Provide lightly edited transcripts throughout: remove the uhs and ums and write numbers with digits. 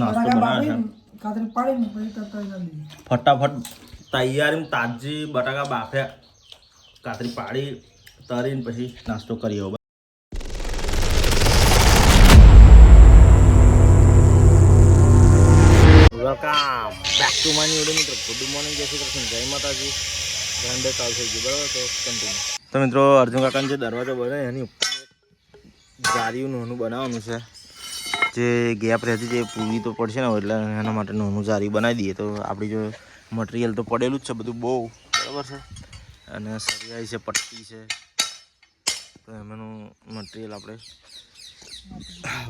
નાસ્તો બનાવે ફટાફટ તૈયારી તાજી બટાકા બાફ્યા કાતરી પાડી તરીને પછી નાસ્તો કરીએ. Welcome back to my new video. મિત્રો ગુડ મોર્નિંગ, જય શ્રી કૃષ્ણ, જય માતાજી. ગ્રાન્ડે ચાલુ થઈ ગયું બરાબર, તો કન્ટિન્યુ. તો મિત્રો અર્જુન કાકાને જે દરવાજો બને એની ઉપર જારીયું નાનું બનાવવાનું છે. જે ગેપ રહેતી જે પૂરી તો પડશે ને એટલે એના માટે નાનું જારી બનાવી દઈએ. તો આપણી જો મટીરિયલ તો પડેલું જ છે બધું બહુ બરાબર છે, અને સરિયાઈ છે, પટ્ટી છે, તો એમાંનું મટીરિયલ આપણે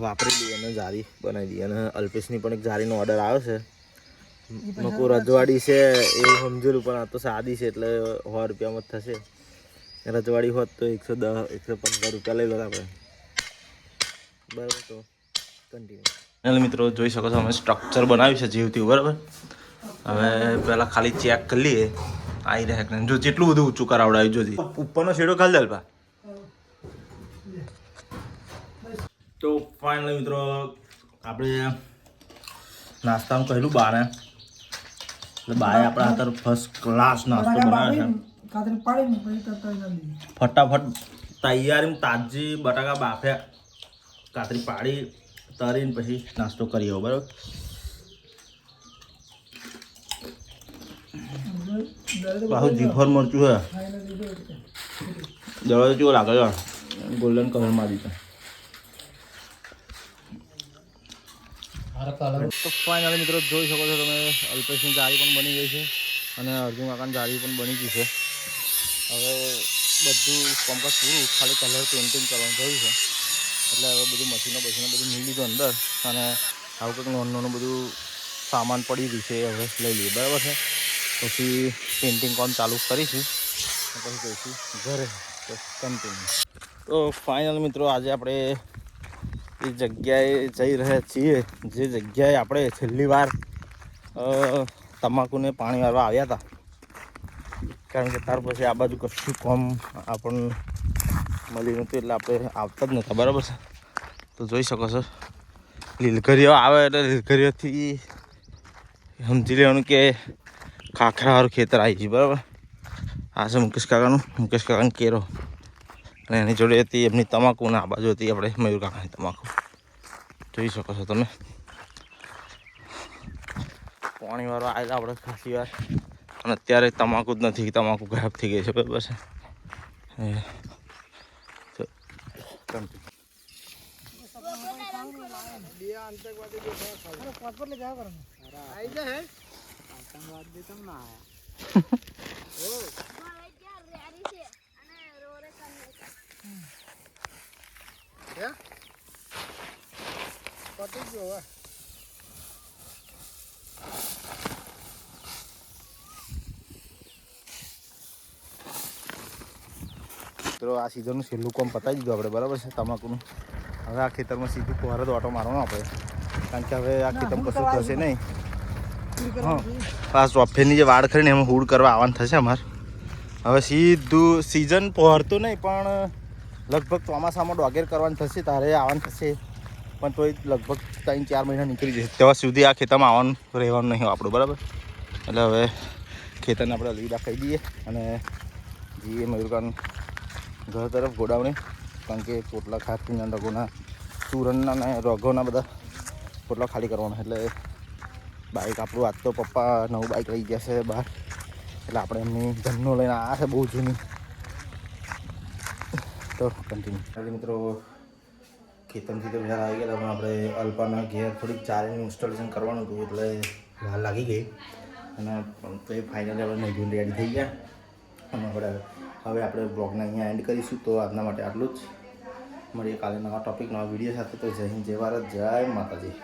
વાપરી લઈએ અને જારી બનાવી દઈએ. અને અલ્પેશની પણ એક જારીનો ઓર્ડર આવ્યો છે. મકુ રજવાડી છે એ સમજેલું, પણ આ તો સાદી છે એટલે 100 રૂપિયામાં જ થશે. રજવાડી હોત તો 110 115 રૂપિયા લઈ લો આપણે બરાબર. તો કન્ટિન્યુ મિત્રો જોઈ શકો છો અમે સ્ટ્રક્ચર બનાવ્યું છે જીવથી બરાબર. હવે પહેલાં ખાલી ચેક કરી લઈએ આવી રહ્યા જો જેટલું બધું ઊંચું કરાવડાવ્યું જોજી ઉપરનો શેડો ખાલી દે. તો ફાઇનલી મિત્રો આપણે નાસ્તામાં કહેલું બાને એટલે બાએ આપણા હાથર ફર્સ્ટ ક્લાસ નાસ્તો બનાવે છે. ફટાફટ તૈયારી તાજી બટાકા બાફ્યા કાતરી પાડી તરીને પછી નાસ્તો કરીએ બરાબર. બાહુ જીભર મરચું છે, દરવાજો કેવો લાગે છે, ગોલ્ડન કલરમાં દીધો. તો ફાઇનલી મિત્રો જોઈ શકો છો તમે અલ્પેશની જારી પણ બની ગઈ છે અને અર્જુન કાકાની જારી પણ બની ગઈ છે. હવે બધું કોમ્પસ પૂરું, ખાલી કલર પેઇન્ટિંગ કરવાનું થયું છે એટલે હવે બધું મશીનો બધું મિલી લીધું અંદર. અને આવું કંઈક નાનું બધું સામાન પડી રહ્યું છે હવે લઈ લઈએ બરાબર છે. પછી પેઇન્ટિંગ કામ ચાલુ કરીશું પછી જઈશું ઘરે. તો કન્ટિન્યુ. તો ફાઇનલ મિત્રો આજે આપણે એ જગ્યાએ જઈ રહ્યા છીએ જે જગ્યાએ આપણે છેલ્લી વાર તમાકુને પાણી વાળવા આવ્યા હતા. કારણ કે ત્યાર પછી આ બાજુ કશું કામ આપણને મળી નહોતું એટલે આપણે આવતા જ નહોતા બરાબર છે. તો જોઈ શકો છો લીલગરીઓ આવે એટલે લીલગરીઓથી સમજી લેવાનું કે ખાખરાવાળું ખેતર આવી ગયું બરાબર. આ છે મુકેશ કાકાનો કેરો, અને એની જોડે હતી એમની તમાકુ, ને આ બાજુ હતી આપણે મયુર કાકાની તમાકુ. જોઈ શકો છો તમે પાણીવાળો આવેલા આપણે ખાસી વાર, અને અત્યારે તમાકુ જ નથી, તમાકુ ગાયબ થઈ ગઈ છે બરાબર છે. તો આ સીઝનનું છેલ્લું કામ પતાવી દીધું આપણે બરાબર છે તમાકુનું. હવે આ ખેતરમાં સીધું ફોર જ ઓટો મારવાનો આપણે, કારણ કે હવે આ ખેતરમાં કશું થશે નહીં. હા, આ સોફેરની જે વાડ ખરી ને એમાં હૂડ કરવા આવવાનું થશે અમારે. હવે સીધું સિઝન પહોરતું નહીં પણ લગભગ ચોમાસામાં ડોગેર કરવાનું થશે તારે આવવાનું થશે, પણ તોય લગભગ 3-4 મહિના નીકળી જશે ત્યાં સુધી આ ખેતરમાં આવવાનું રહેવાનું નહીં આપણું બરાબર. એટલે હવે ખેતરને આપણે અલવિદા કહી દઈએ અને જઈએ મયુરકાન ઘર તરફ ગોડાવણે, કારણ કે પોટલા ખાતીના રગોના ચૂરણના ને રગોના બધા પોટલા ખાલી કરવાના. એટલે બાઇક આપણું આજ તો પપ્પા નવું બાઇક લઈ ગયા છે બહાર, એટલે આપણે એમની જન્નો લઈને આવ્યા છે બહુ જૂની. તો કન્ટિન્યુ મિત્રો ખેતરથી તો બહાર આવી ગયા, પણ આપણે અલ્પાના ઘેર થોડીક ચારીનું ઇન્સ્ટોલેશન કરવાનું હતું એટલે વાર લાગી ગઈ. અને તો એ ફાઇનલી આપણે નહીં રેડી થઈ ગયા. અને હવે આપણે બ્લોગને અહીંયા એન્ડ કરીશું. તો આજના માટે આટલું જ. મળીએ કાલે નવા ટોપિક નવા વિડીયો સાથે. તો જય હિન્દ, જય ભારત, જય માતાજી.